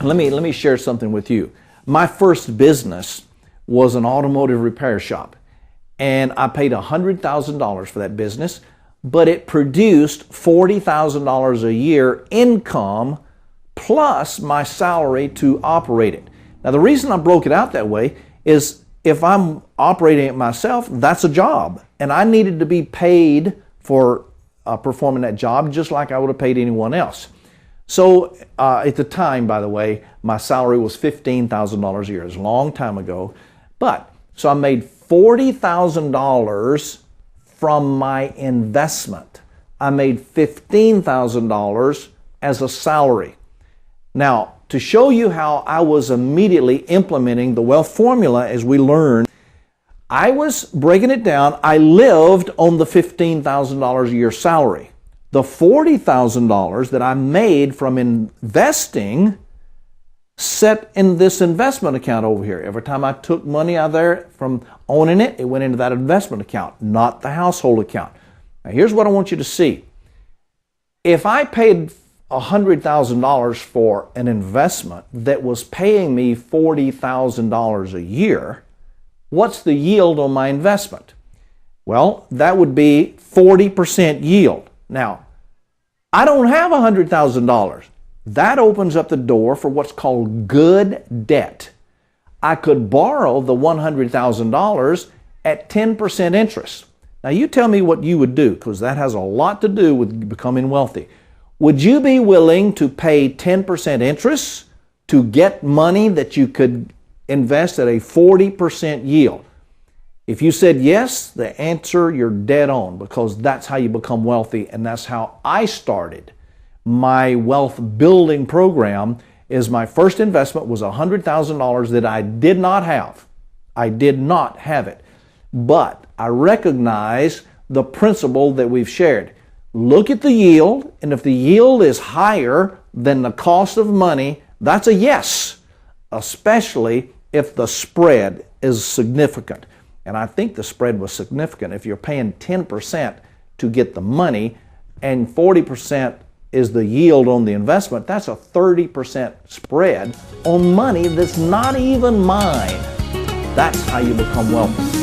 let me share something with you. My first business was an automotive repair shop, and I paid $100,000 for that business, but it produced $40,000 a year income plus my salary to operate it. Now, the reason I broke it out that way is if I'm operating it myself, that's a job, and I needed to be paid for performing that job just like I would have paid anyone else. So at the time, by the way, my salary was $15,000 a year. It was a long time ago. But so I made $40,000 from my investment. I made $15,000 as a salary. Now, to show you how I was immediately implementing the wealth formula as we learned, I was breaking it down. I lived on the $15,000 a year salary. The $40,000 that I made from investing set in this investment account over here. Every time I took money out of there from owning it, it went into that investment account, not the household account. Now, here's what I want you to see. If I paid $100,000 for an investment that was paying me $40,000 a year, what's the yield on my investment? Well, that would be 40% yield. Now, I don't have $100,000. That opens up the door for what's called good debt. I could borrow the $100,000 at 10% interest. Now, you tell me what you would do, because that has a lot to do with becoming wealthy. Would you be willing to pay 10% interest to get money that you could invest at a 40% yield? If you said yes, the answer, you're dead on, because that's how you become wealthy, and that's how I started. My wealth building program is my first investment was $100,000 that I did not have. I did not have it. But I recognize the principle that we've shared. Look at the yield, and if the yield is higher than the cost of money, that's a yes, especially if the spread is significant. And I think the spread was significant. If you're paying 10% to get the money and 40% is the yield on the investment, that's a 30% spread on money that's not even mine. That's how you become wealthy.